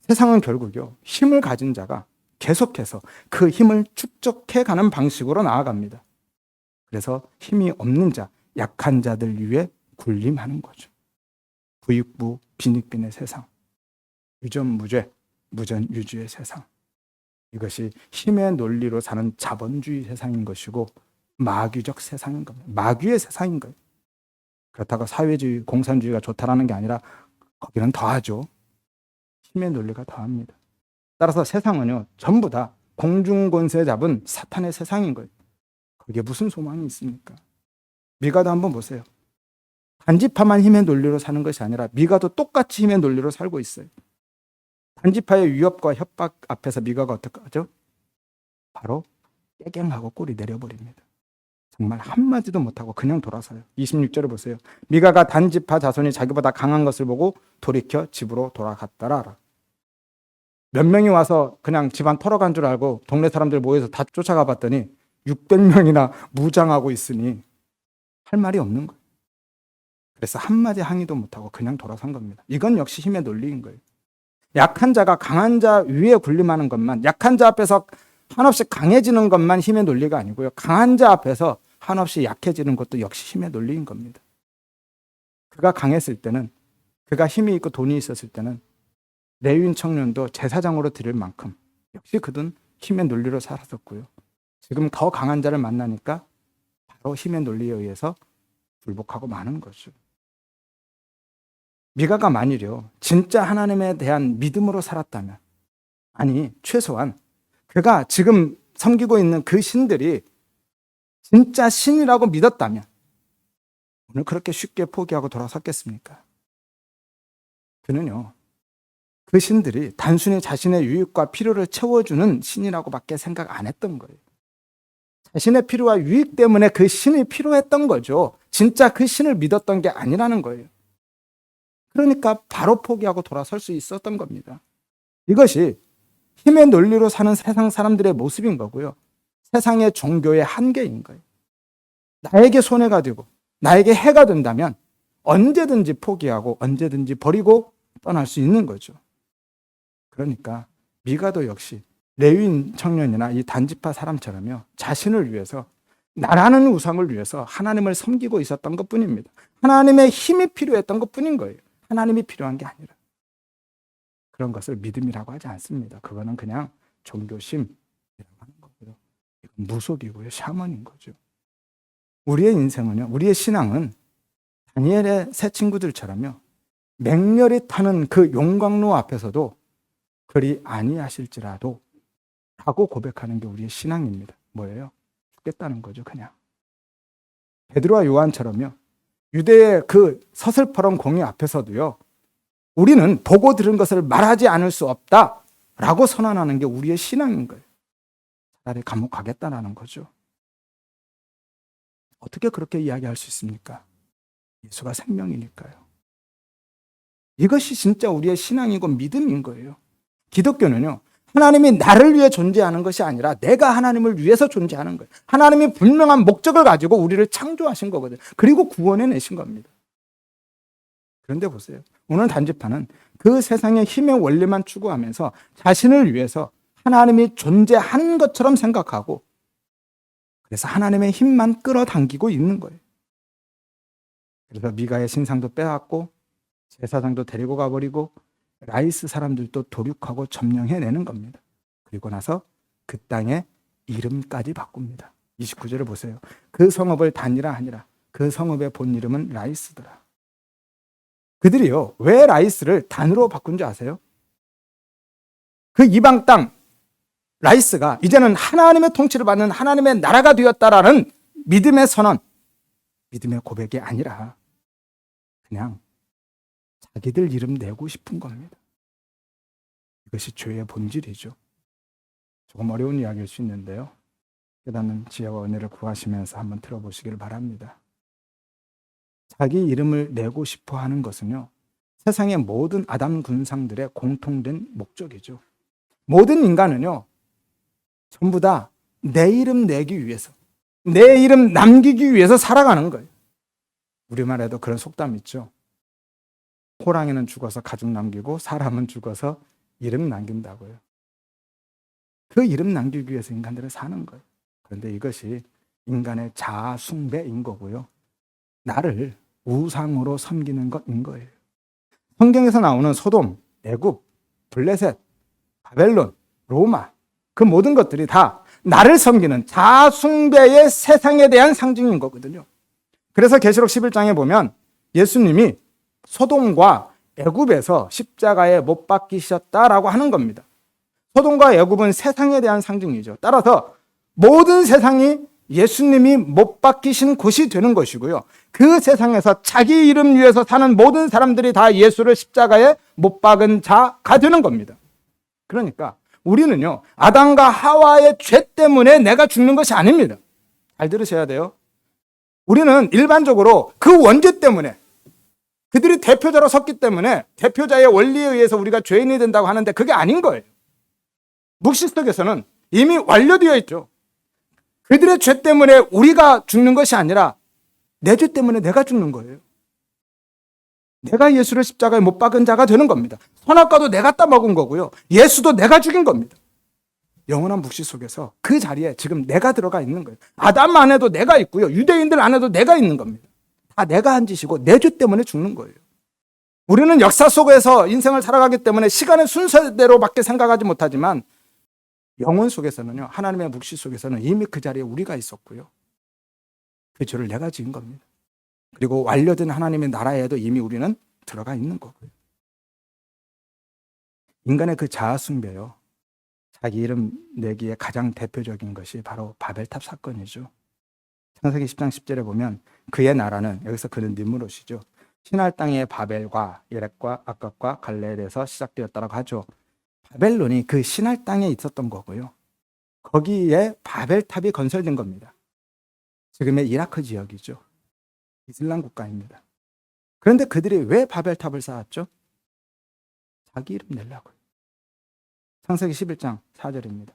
세상은 결국요, 힘을 가진 자가 계속해서 그 힘을 축적해가는 방식으로 나아갑니다. 그래서 힘이 없는 자, 약한 자들 위해 군림하는 거죠. 부익부 빈익빈의 세상, 유전무죄, 무전유주의 세상. 이것이 힘의 논리로 사는 자본주의 세상인 것이고 마귀적 세상인 겁니다. 마귀의 세상인 거예요. 그렇다고 사회주의, 공산주의가 좋다라는 게 아니라 거기는 더하죠. 힘의 논리가 더합니다. 따라서 세상은요, 전부 다 공중권세 잡은 사탄의 세상인 거예요. 거기에 무슨 소망이 있습니까? 미가도 한번 보세요. 단지파만 힘의 논리로 사는 것이 아니라 미가도 똑같이 힘의 논리로 살고 있어요. 단지파의 위협과 협박 앞에서 미가가 어떻게 하죠? 바로 깨갱하고 꼬리 내려버립니다. 정말 한마디도 못하고 그냥 돌아서요. 26절을 보세요. 미가가 단지파 자손이 자기보다 강한 것을 보고 돌이켜 집으로 돌아갔더라. 몇 명이 와서 그냥 집안 털어간 줄 알고 동네 사람들 모여서 다 쫓아가 봤더니 600명이나 무장하고 있으니 할 말이 없는 거예요. 그래서 한마디 항의도 못하고 그냥 돌아선 겁니다. 이건 역시 힘의 논리인 거예요. 약한 자가 강한 자 위에 군림하는 것만, 약한 자 앞에서 한없이 강해지는 것만 힘의 논리가 아니고요. 강한 자 앞에서 한없이 약해지는 것도 역시 힘의 논리인 겁니다. 그가 강했을 때는, 그가 힘이 있고 돈이 있었을 때는 레위인 청년도 제사장으로 드릴 만큼 역시 그는 힘의 논리로 살았었고요. 지금 더 강한 자를 만나니까 바로 힘의 논리에 의해서 굴복하고 마는 거죠. 미가가 만일요 진짜 하나님에 대한 믿음으로 살았다면, 아니 최소한 그가 지금 섬기고 있는 그 신들이 진짜 신이라고 믿었다면 오늘 그렇게 쉽게 포기하고 돌아섰겠습니까? 그는요 그 신들이 단순히 자신의 유익과 필요를 채워주는 신이라고밖에 생각 안 했던 거예요. 자신의 필요와 유익 때문에 그 신이 필요했던 거죠. 진짜 그 신을 믿었던 게 아니라는 거예요. 그러니까 바로 포기하고 돌아설 수 있었던 겁니다. 이것이 힘의 논리로 사는 세상 사람들의 모습인 거고요. 세상의 종교의 한계인 거예요. 나에게 손해가 되고 나에게 해가 된다면 언제든지 포기하고 언제든지 버리고 떠날 수 있는 거죠. 그러니까 미가도 역시 레위인 청년이나 이 단지파 사람처럼요 자신을 위해서, 나라는 우상을 위해서 하나님을 섬기고 있었던 것뿐입니다. 하나님의 힘이 필요했던 것뿐인 거예요. 하나님이 필요한 게 아니라. 그런 것을 믿음이라고 하지 않습니다. 그거는 그냥 종교심이라고 하는 거고요. 이건 무속이고요. 샤먼인 거죠. 우리의 인생은요, 우리의 신앙은 다니엘의 세 친구들처럼요 맹렬히 타는 그 용광로 앞에서도 그리 아니하실지라도 라고 고백하는 게 우리의 신앙입니다. 뭐예요? 죽겠다는 거죠. 그냥 베드로와 요한처럼요 유대의 그 서슬퍼런 공의 앞에서도요 우리는 보고 들은 것을 말하지 않을 수 없다라고 선언하는 게 우리의 신앙인 거예요. 차라리 감옥 가겠다라는 거죠. 어떻게 그렇게 이야기할 수 있습니까? 예수가 생명이니까요. 이것이 진짜 우리의 신앙이고 믿음인 거예요. 기독교는요 하나님이 나를 위해 존재하는 것이 아니라 내가 하나님을 위해서 존재하는 거예요. 하나님이 분명한 목적을 가지고 우리를 창조하신 거거든요. 그리고 구원해 내신 겁니다. 그런데 보세요. 오늘 단지파는 그 세상의 힘의 원리만 추구하면서 자신을 위해서 하나님이 존재하는 것처럼 생각하고, 그래서 하나님의 힘만 끌어당기고 있는 거예요. 그래서 미가의 신상도 빼앗고 제사장도 데리고 가버리고 라이스 사람들도 도륙하고 점령해내는 겁니다. 그리고 나서 그 땅의 이름까지 바꿉니다. 29절을 보세요. 그 성읍을 단이라 하니라. 그 성읍의 본 이름은 라이스더라. 그들이요 왜 라이스를 단으로 바꾼 줄 아세요? 그 이방 땅 라이스가 이제는 하나님의 통치를 받는 하나님의 나라가 되었다라는 믿음의 선언, 믿음의 고백이 아니라 그냥 자기들 이름 내고 싶은 겁니다. 이것이 죄의 본질이죠. 조금 어려운 이야기일 수 있는데요. 깨닫는 지혜와 은혜를 구하시면서 한번 들어보시길 바랍니다. 자기 이름을 내고 싶어 하는 것은요, 세상의 모든 아담 군상들의 공통된 목적이죠. 모든 인간은요, 전부 다 내 이름 내기 위해서, 내 이름 남기기 위해서 살아가는 거예요. 우리말에도 그런 속담 있죠. 호랑이는 죽어서 가죽 남기고 사람은 죽어서 이름 남긴다고요. 그 이름 남기기 위해서 인간들은 사는 거예요. 그런데 이것이 인간의 자아 숭배인 거고요. 나를 우상으로 섬기는 것인 거예요. 성경에서 나오는 소돔, 애굽, 블레셋, 바벨론, 로마, 그 모든 것들이 다 나를 섬기는 자아 숭배의 세상에 대한 상징인 거거든요. 그래서 계시록 11장에 보면 예수님이 소돔과 애굽에서 십자가에 못 박히셨다라고 하는 겁니다. 소돔과 애굽은 세상에 대한 상징이죠. 따라서 모든 세상이 예수님이 못 박히신 곳이 되는 것이고요. 그 세상에서 자기 이름 위해서 사는 모든 사람들이 다 예수를 십자가에 못 박은 자가 되는 겁니다. 그러니까 우리는요, 아담과 하와의 죄 때문에 내가 죽는 것이 아닙니다. 잘 들으셔야 돼요. 우리는 일반적으로 그 원죄 때문에, 그들이 대표자로 섰기 때문에 대표자의 원리에 의해서 우리가 죄인이 된다고 하는데 그게 아닌 거예요. 묵시석에서는 이미 완료되어 있죠. 그들의 죄 때문에 우리가 죽는 것이 아니라 내 죄 때문에 내가 죽는 거예요. 내가 예수를 십자가에 못 박은 자가 되는 겁니다. 선악과도 내가 따먹은 거고요. 예수도 내가 죽인 겁니다. 영원한 묵시 속에서 그 자리에 지금 내가 들어가 있는 거예요. 아담 안에도 내가 있고요. 유대인들 안에도 내가 있는 겁니다. 다 내가 한 짓이고 내 죄 때문에 죽는 거예요. 우리는 역사 속에서 인생을 살아가기 때문에 시간의 순서대로밖에 생각하지 못하지만 영혼 속에서는요, 하나님의 묵시 속에서는 이미 그 자리에 우리가 있었고요. 그 죄를 내가 지은 겁니다. 그리고 완료된 하나님의 나라에도 이미 우리는 들어가 있는 거고요. 인간의 그 자아 숭배요, 자기 이름 내기에 가장 대표적인 것이 바로 바벨탑 사건이죠. 창세기 10장 10절에 보면 그의 나라는, 여기서 그는 느므롯이죠, 신할 땅의 바벨과 예렉과 악각과 갈레에서 시작되었다고 하죠. 바벨론이 그 신할 땅에 있었던 거고요. 거기에 바벨탑이 건설된 겁니다. 지금의 이라크 지역이죠. 이슬람 국가입니다. 그런데 그들이 왜 바벨탑을 쌓았죠? 자기 이름 내려고요. 창세기 11장 4절입니다.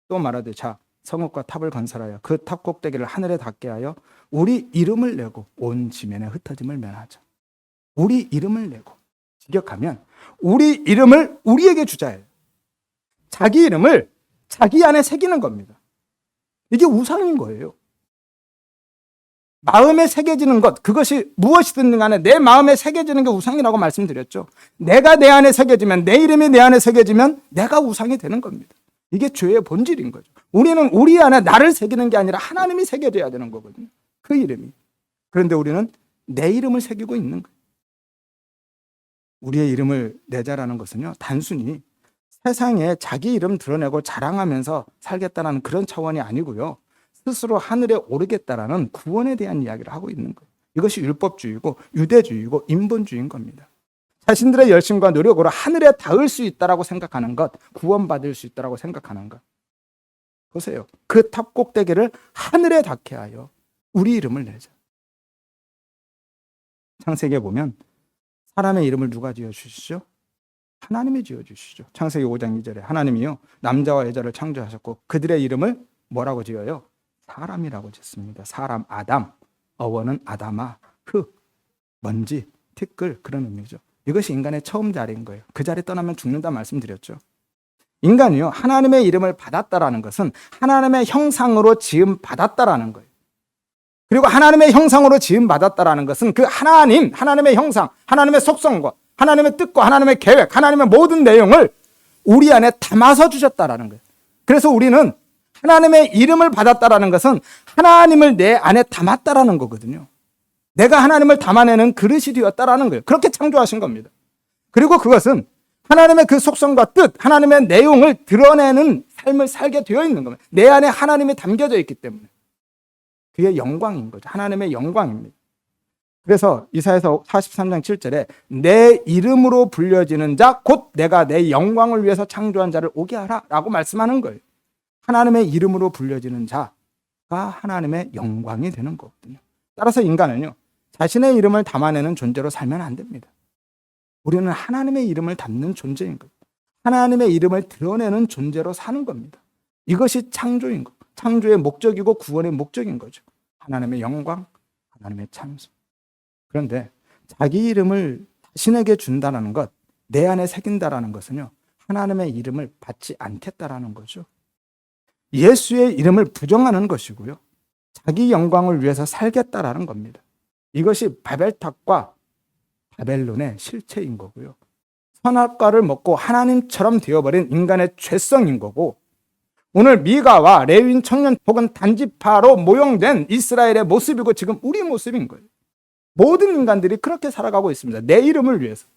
또 말하되 자 성읍과 탑을 건설하여 그 탑 꼭대기를 하늘에 닿게 하여 우리 이름을 내고 온 지면에 흩어짐을 면하자. 우리 이름을 내고, 직역하면 우리 이름을 우리에게 주자예요. 자기 이름을 자기 안에 새기는 겁니다. 이게 우상인 거예요. 마음에 새겨지는 것, 그것이 무엇이든 간에 내 마음에 새겨지는 게 우상이라고 말씀드렸죠. 내가 내 안에 새겨지면, 내 이름이 내 안에 새겨지면 내가 우상이 되는 겁니다. 이게 죄의 본질인 거죠. 우리는 우리 안에 나를 새기는 게 아니라 하나님이 새겨져야 되는 거거든요. 그 이름이. 그런데 우리는 내 이름을 새기고 있는 거예요. 우리의 이름을 내자라는 것은요, 단순히 세상에 자기 이름 드러내고 자랑하면서 살겠다는 그런 차원이 아니고요, 스스로 하늘에 오르겠다라는 구원에 대한 이야기를 하고 있는 거예요. 이것이 율법주의고 유대주의고 인본주의인 겁니다. 자신들의 열심과 노력으로 하늘에 닿을 수 있다라고 생각하는 것, 구원받을 수 있다라고 생각하는 것. 보세요. 그 탑 꼭대기를 하늘에 닿게 하여 우리 이름을 내자. 창세기에 보면 사람의 이름을 누가 지어주시죠? 하나님이 지어주시죠. 창세기 5장 2절에 하나님이요, 남자와 여자를 창조하셨고 그들의 이름을 뭐라고 지어요? 사람이라고 짓습니다. 사람, 아담, 어원은 아담아, 흙, 먼지, 티끌, 그런 의미죠. 이것이 인간의 처음 자리인 거예요. 그 자리 떠나면 죽는다 말씀드렸죠. 인간이요, 하나님의 이름을 받았다라는 것은 하나님의 형상으로 지음 받았다라는 거예요. 그리고 하나님의 형상으로 지음 받았다라는 것은 그 하나님의 형상, 하나님의 속성과 하나님의 뜻과 하나님의 계획, 하나님의 모든 내용을 우리 안에 담아서 주셨다라는 거예요. 그래서 우리는 하나님의 이름을 받았다라는 것은 하나님을 내 안에 담았다라는 거거든요. 내가 하나님을 담아내는 그릇이 되었다라는 거예요. 그렇게 창조하신 겁니다. 그리고 그것은 하나님의 그 속성과 뜻, 하나님의 내용을 드러내는 삶을 살게 되어 있는 겁니다. 내 안에 하나님이 담겨져 있기 때문에. 그게 영광인 거죠. 하나님의 영광입니다. 그래서 이사야서 43장 7절에 내 이름으로 불려지는 자 곧 내가 내 영광을 위해서 창조한 자를 오게 하라 라고 말씀하는 거예요. 하나님의 이름으로 불려지는 자가 하나님의 영광이 되는 거거든요. 따라서 인간은요, 자신의 이름을 담아내는 존재로 살면 안 됩니다. 우리는 하나님의 이름을 담는 존재인 거예요. 하나님의 이름을 드러내는 존재로 사는 겁니다. 이것이 창조인 거, 창조의 목적이고 구원의 목적인 거죠. 하나님의 영광, 하나님의 찬송. 그런데 자기 이름을 자신에게 준다는 것, 내 안에 새긴다라는 것은요, 하나님의 이름을 받지 않겠다라는 거죠. 예수의 이름을 부정하는 것이고요, 자기 영광을 위해서 살겠다라는 겁니다. 이것이 바벨탑과 바벨론의 실체인 거고요, 선악과를 먹고 하나님처럼 되어버린 인간의 죄성인 거고, 오늘 미가와 레위인 청년 혹은 단지파로 모형된 이스라엘의 모습이고 지금 우리 모습인 거예요. 모든 인간들이 그렇게 살아가고 있습니다. 내 이름을 위해서.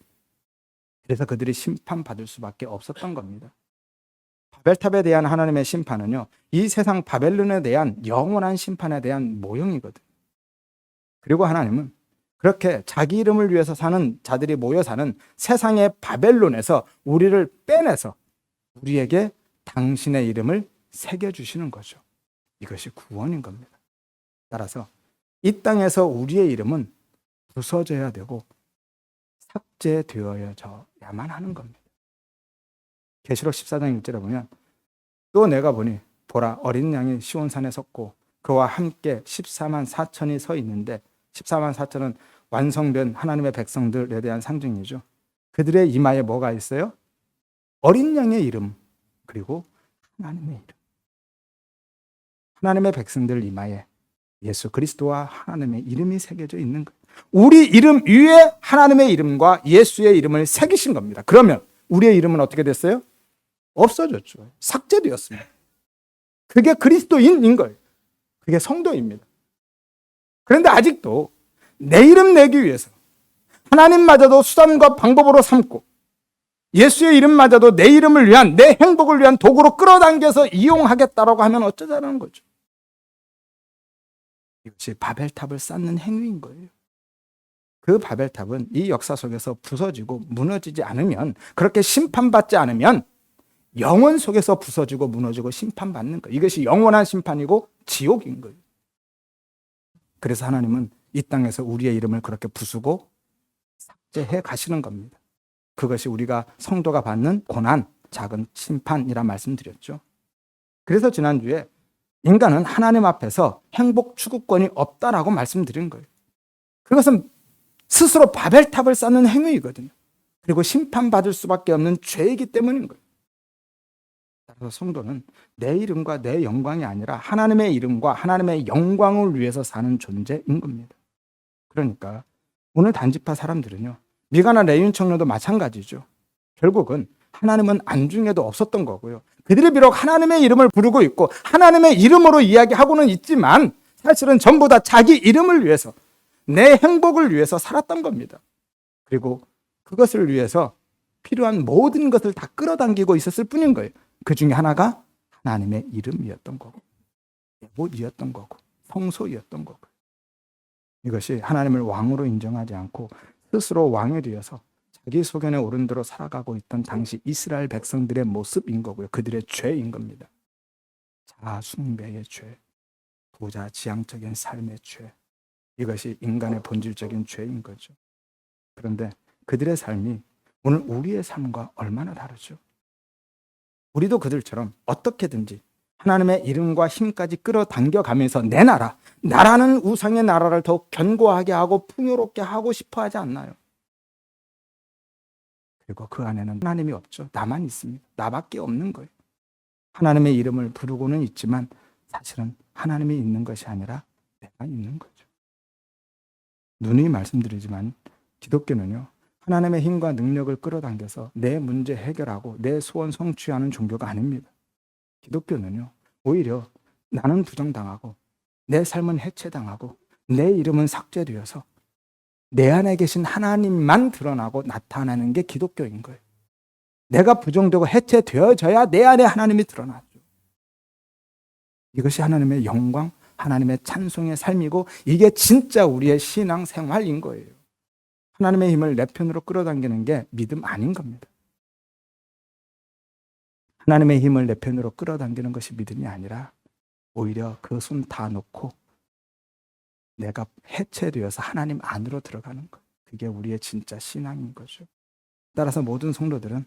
그래서 그들이 심판받을 수밖에 없었던 겁니다. 바벨탑에 대한 하나님의 심판은요, 이 세상 바벨론에 대한 영원한 심판에 대한 모형이거든요. 그리고 하나님은 그렇게 자기 이름을 위해서 사는 자들이 모여 사는 세상의 바벨론에서 우리를 빼내서 우리에게 당신의 이름을 새겨주시는 거죠. 이것이 구원인 겁니다. 따라서 이 땅에서 우리의 이름은 부서져야 되고 삭제되어야만 하는 겁니다. 계시록 14장 1절에 보면 또 내가 보니 보라 어린 양이 시온산에 섰고 그와 함께 14만 4천이 서 있는데 14만 4천은 완성된 하나님의 백성들에 대한 상징이죠. 그들의 이마에 뭐가 있어요? 어린 양의 이름, 그리고 하나님의 이름. 하나님의 백성들 이마에 예수 그리스도와 하나님의 이름이 새겨져 있는 거예요. 우리 이름 위에 하나님의 이름과 예수의 이름을 새기신 겁니다. 그러면 우리의 이름은 어떻게 됐어요? 없어졌죠. 삭제되었습니다. 그게 그리스도인인 거예요. 그게 성도입니다. 그런데 아직도 내 이름 내기 위해서 하나님마저도 수단과 방법으로 삼고 예수의 이름마저도 내 이름을 위한, 내 행복을 위한 도구로 끌어당겨서 이용하겠다라고 하면 어쩌자는 거죠. 이것이 바벨탑을 쌓는 행위인 거예요. 그 바벨탑은 이 역사 속에서 부서지고 무너지지 않으면, 그렇게 심판받지 않으면 영원 속에서 부서지고 무너지고 심판받는 거예요. 이것이 영원한 심판이고 지옥인 거예요. 그래서 하나님은 이 땅에서 우리의 이름을 그렇게 부수고 삭제해 가시는 겁니다. 그것이 우리가 성도가 받는 고난, 작은 심판이라 말씀드렸죠. 그래서 지난주에 인간은 하나님 앞에서 행복 추구권이 없다라고 말씀드린 거예요. 그것은 스스로 바벨탑을 쌓는 행위이거든요. 그리고 심판받을 수밖에 없는 죄이기 때문인 거예요. 따라서 성도는 내 이름과 내 영광이 아니라 하나님의 이름과 하나님의 영광을 위해서 사는 존재인 겁니다. 그러니까 오늘 단지파 사람들은요, 미가나 레윈 청년도 마찬가지죠. 결국은 하나님은 안중에도 없었던 거고요. 그들이 비록 하나님의 이름을 부르고 있고 하나님의 이름으로 이야기하고는 있지만 사실은 전부 다 자기 이름을 위해서, 내 행복을 위해서 살았던 겁니다. 그리고 그것을 위해서 필요한 모든 것을 다 끌어당기고 있었을 뿐인 거예요. 그 중에 하나가 하나님의 이름이었던 거고, 예복이었던 거고, 성소이었던 거고. 이것이 하나님을 왕으로 인정하지 않고 스스로 왕이 되어서 자기 소견에 오른 대로 살아가고 있던 당시 이스라엘 백성들의 모습인 거고요. 그들의 죄인 겁니다. 자아숭배의 죄, 부자지향적인 삶의 죄, 이것이 인간의 본질적인 죄인 거죠. 그런데 그들의 삶이 오늘 우리의 삶과 얼마나 다르죠? 우리도 그들처럼 어떻게든지 하나님의 이름과 힘까지 끌어당겨가면서 내 나라, 나라는 우상의 나라를 더욱 견고하게 하고 풍요롭게 하고 싶어 하지 않나요? 그리고 그 안에는 하나님이 없죠. 나만 있습니다. 나밖에 없는 거예요. 하나님의 이름을 부르고는 있지만 사실은 하나님이 있는 것이 아니라 내가 있는 거죠. 누누이 말씀드리지만 기독교는요, 하나님의 힘과 능력을 끌어당겨서 내 문제 해결하고 내 소원 성취하는 종교가 아닙니다. 기독교는요, 오히려 나는 부정당하고 내 삶은 해체당하고 내 이름은 삭제되어서 내 안에 계신 하나님만 드러나고 나타나는 게 기독교인 거예요. 내가 부정되고 해체되어져야 내 안에 하나님이 드러나죠. 이것이 하나님의 영광, 하나님의 찬송의 삶이고 이게 진짜 우리의 신앙 생활인 거예요. 하나님의 힘을 내 편으로 끌어당기는 게 믿음 아닌 겁니다. 하나님의 힘을 내 편으로 끌어당기는 것이 믿음이 아니라 오히려 그 손 다 놓고 내가 해체되어서 하나님 안으로 들어가는 것. 그게 우리의 진짜 신앙인 거죠. 따라서 모든 성도들은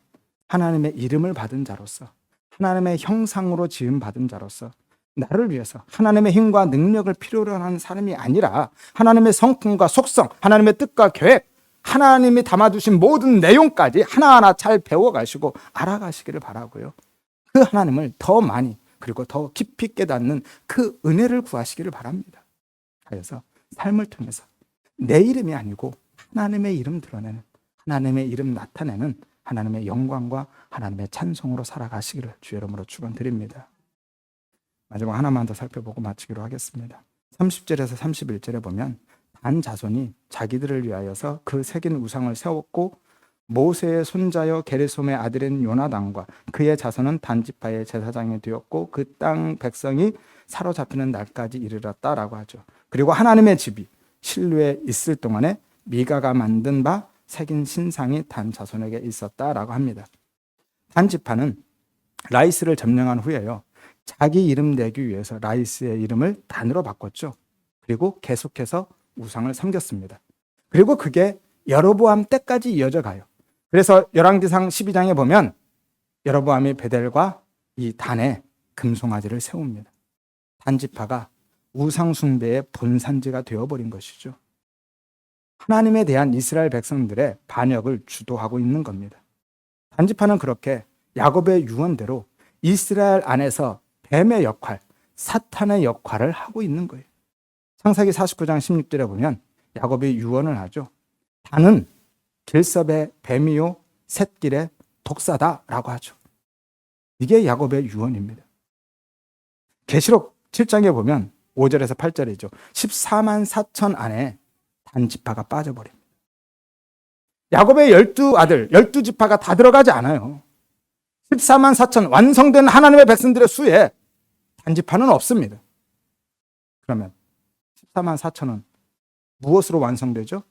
하나님의 이름을 받은 자로서, 하나님의 형상으로 지음 받은 자로서 나를 위해서 하나님의 힘과 능력을 필요로 하는 사람이 아니라 하나님의 성품과 속성, 하나님의 뜻과 계획, 하나님이 담아두신 모든 내용까지 하나하나 잘 배워가시고 알아가시기를 바라고요. 그 하나님을 더 많이 그리고 더 깊이 깨닫는 그 은혜를 구하시기를 바랍니다. 하여서 삶을 통해서 내 이름이 아니고 하나님의 이름 드러내는, 하나님의 이름 나타내는 하나님의 영광과 하나님의 찬송으로 살아가시기를 주의 이름으로 축원드립니다. 마지막 하나만 더 살펴보고 마치기로 하겠습니다. 30절에서 31절에 보면 단 자손이 자기들을 위하여서 그 새긴 우상을 세웠고 모세의 손자여 게르솜의 아들인 요나단과 그의 자손은 단지파의 제사장이 되었고 그 땅 백성이 사로잡히는 날까지 이르렀다라고 하죠. 그리고 하나님의 집이 실로에 있을 동안에 미가가 만든 바 새긴 신상이 단 자손에게 있었다라고 합니다. 단지파는 라이스를 점령한 후에요, 자기 이름 내기 위해서 라이스의 이름을 단으로 바꿨죠. 그리고 계속해서 우상을 섬겼습니다. 그리고 그게 여로보암 때까지 이어져 가요. 그래서 열왕기상 12장에 보면 여로보암이 베델과 이 단에 금송아지를 세웁니다. 단지파가 우상 숭배의 본산지가 되어버린 것이죠. 하나님에 대한 이스라엘 백성들의 반역을 주도하고 있는 겁니다. 단지파는 그렇게 야곱의 유언대로 이스라엘 안에서 뱀의 역할, 사탄의 역할을 하고 있는 거예요. 창세기 49장 16절에 보면 야곱이 유언을 하죠. 단은 길섭의 뱀이요 샛길의 독사다라고 하죠. 이게 야곱의 유언입니다. 계시록 7장에 보면 5절에서 8절이죠. 14만 4천 안에 단지파가 빠져버립니다. 야곱의 12아들, 12지파가 다 들어가지 않아요. 14만 4천 완성된 하나님의 백성들의 수에 단지파는 없습니다. 그러면 14만 4천은 무엇으로 완성되죠?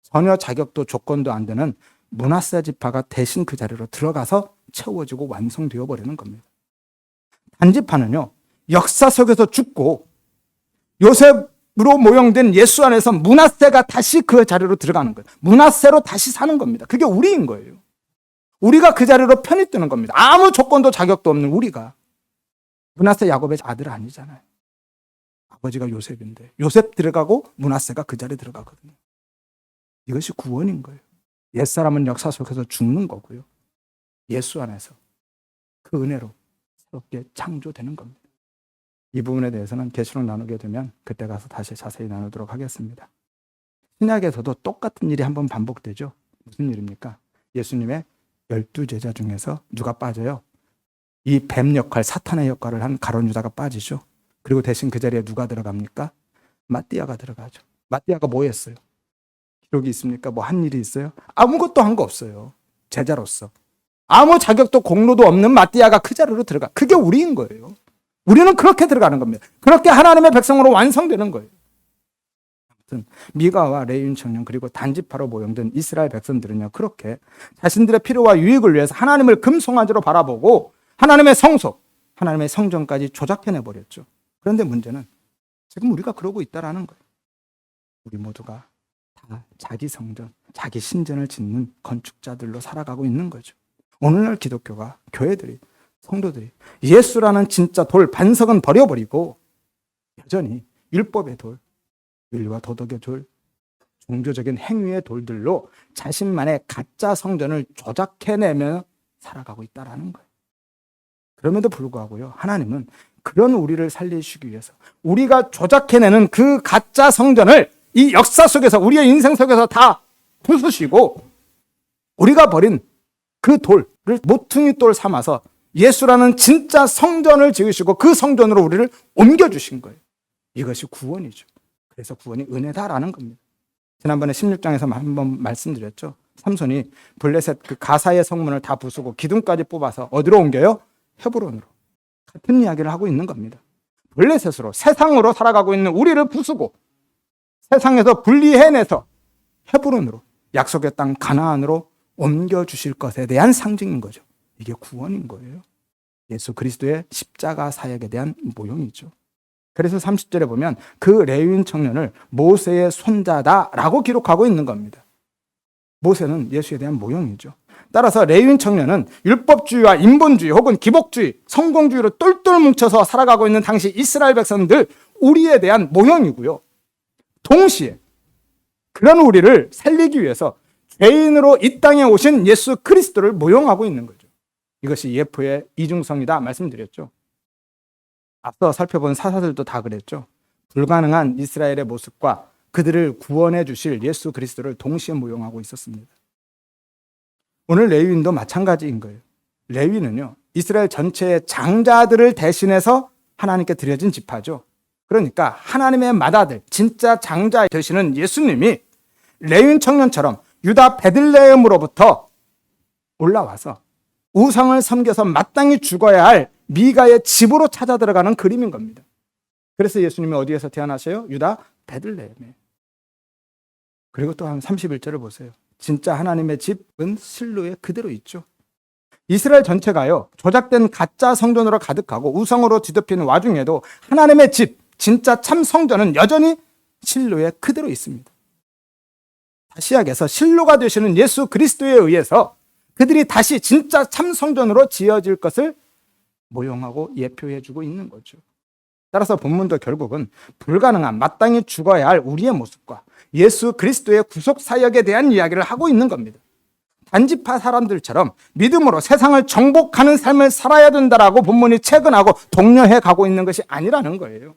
전혀 자격도 조건도 안 되는 므낫세 지파가 대신 그 자리로 들어가서 채워지고 완성되어 버리는 겁니다. 단지파는요, 역사 속에서 죽고 요셉으로 모형된 예수 안에서 므낫세가 다시 그 자리로 들어가는 거예요. 므낫세로 다시 사는 겁니다. 그게 우리인 거예요. 우리가 그 자리로 편히 뜨는 겁니다. 아무 조건도 자격도 없는 우리가. 므낫세 야곱의 아들 아니잖아요. 아버지가 요셉인데 요셉 들어가고 므낫세가 그 자리에 들어가거든요. 이것이 구원인 거예요. 옛사람은 역사 속에서 죽는 거고요. 예수 안에서 그 은혜로 새롭게 창조되는 겁니다. 이 부분에 대해서는 계시록 나누게 되면 그때 가서 다시 자세히 나누도록 하겠습니다. 신약에서도 똑같은 일이 한번 반복되죠. 무슨 일입니까? 예수님의 12제자 중에서 누가 빠져요? 이 뱀 역할, 사탄의 역할을 한 가룟 유다가 빠지죠. 그리고 대신 그 자리에 누가 들어갑니까? 마띠아가 들어가죠. 마띠아가 뭐 했어요? 기록이 있습니까? 뭐 한 일이 있어요? 아무것도 한 거 없어요. 제자로서. 아무 자격도 공로도 없는 마띠아가 그 자리로 들어가. 그게 우리인 거예요. 우리는 그렇게 들어가는 겁니다. 그렇게 하나님의 백성으로 완성되는 거예요. 아무튼 미가와 레윈 청년 그리고 단지파로 모형된 이스라엘 백성들은요, 그렇게 자신들의 필요와 유익을 위해서 하나님을 금송아지로 바라보고 하나님의 성소, 하나님의 성전까지 조작해내버렸죠. 그런데 문제는 지금 우리가 그러고 있다라는 거예요. 우리 모두가 다 자기 성전, 자기 신전을 짓는 건축자들로 살아가고 있는 거죠. 오늘날 기독교가, 교회들이, 성도들이 예수라는 진짜 돌, 반석은 버려버리고 여전히 율법의 돌, 윤리와 도덕의 돌, 종교적인 행위의 돌들로 자신만의 가짜 성전을 조작해내며 살아가고 있다라는 거예요. 그럼에도 불구하고요, 하나님은 그런 우리를 살리시기 위해서 우리가 조작해내는 그 가짜 성전을 이 역사 속에서, 우리의 인생 속에서 다 부수시고 우리가 버린 그 돌을 모퉁이 돌 삼아서 예수라는 진짜 성전을 지으시고 그 성전으로 우리를 옮겨주신 거예요. 이것이 구원이죠. 그래서 구원이 은혜다라는 겁니다. 지난번에 16장에서 한번 말씀드렸죠. 삼손이 블레셋 그 가사의 성문을 다 부수고 기둥까지 뽑아서 어디로 옮겨요? 헤브론으로. 같은 이야기를 하고 있는 겁니다. 블레셋으로, 세상으로 살아가고 있는 우리를 부수고 세상에서 분리해내서 헤브론으로, 약속의 땅 가나안으로 옮겨주실 것에 대한 상징인 거죠. 이게 구원인 거예요. 예수 그리스도의 십자가 사역에 대한 모형이죠. 그래서 30절에 보면 그 레위인 청년을 모세의 손자다라고 기록하고 있는 겁니다. 모세는 예수에 대한 모형이죠. 따라서 레위인 청년은 율법주의와 인본주의 혹은 기복주의, 성공주의로 똘똘 뭉쳐서 살아가고 있는 당시 이스라엘 백성들, 우리에 대한 모형이고요. 동시에 그런 우리를 살리기 위해서 죄인으로 이 땅에 오신 예수 그리스도를 모형하고 있는 거죠. 이것이 예표의 이중성이다 말씀드렸죠. 앞서 살펴본 사사들도 다 그랬죠. 불가능한 이스라엘의 모습과 그들을 구원해 주실 예수 그리스도를 동시에 모형하고 있었습니다. 오늘 레위인도 마찬가지인 거예요. 레위는요, 이스라엘 전체의 장자들을 대신해서 하나님께 드려진 지파죠. 그러니까 하나님의 맏아들, 진짜 장자 되시는 예수님이 레위인 청년처럼 유다 베들레헴으로부터 올라와서 우상을 섬겨서 마땅히 죽어야 할 미가의 집으로 찾아 들어가는 그림인 겁니다. 그래서 예수님이 어디에서 태어나셔요? 유다 베들레헴에. 그리고 또 한 31절을 보세요. 진짜 하나님의 집은 실로에 그대로 있죠. 이스라엘 전체가요, 조작된 가짜 성전으로 가득하고 우상으로 뒤덮이는 와중에도 하나님의 집, 진짜 참 성전은 여전히 실로에 그대로 있습니다. 시약에서 실로가 되시는 예수 그리스도에 의해서 그들이 다시 진짜 참 성전으로 지어질 것을 모형하고 예표해주고 있는 거죠. 따라서 본문도 결국은 불가능한, 마땅히 죽어야 할 우리의 모습과 예수 그리스도의 구속 사역에 대한 이야기를 하고 있는 겁니다. 단지파 사람들처럼 믿음으로 세상을 정복하는 삶을 살아야 된다라고 본문이 체근하고 독려해 가고 있는 것이 아니라는 거예요.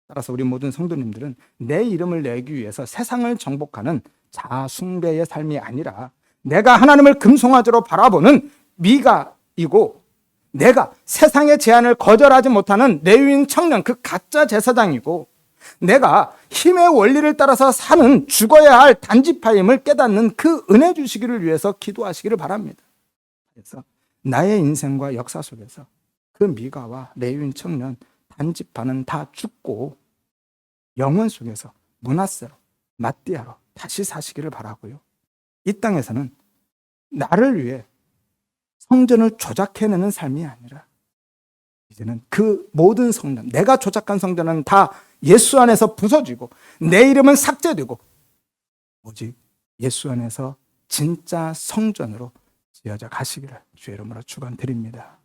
따라서 우리 모든 성도님들은 내 이름을 내기 위해서 세상을 정복하는 자숭배의 삶이 아니라 내가 하나님을 금송아지로 바라보는 미가이고 내가 세상의 제한을 거절하지 못하는 레위인 청년 그 가짜 제사장이고 내가 힘의 원리를 따라서 사는 죽어야 할 단지파임을 깨닫는 그 은혜 주시기를 위해서 기도하시기를 바랍니다. 그래서 나의 인생과 역사 속에서 그 미가와 레위인 청년 단지파는 다 죽고 영혼 속에서 므낫세로 마띠아로 다시 사시기를 바라고요. 이 땅에서는 나를 위해 성전을 조작해내는 삶이 아니라 이제는 그 모든 성전, 내가 조작한 성전은 다 예수 안에서 부서지고 내 이름은 삭제되고 오직 예수 안에서 진짜 성전으로 지어져 가시기를 주의 이름으로 축원드립니다.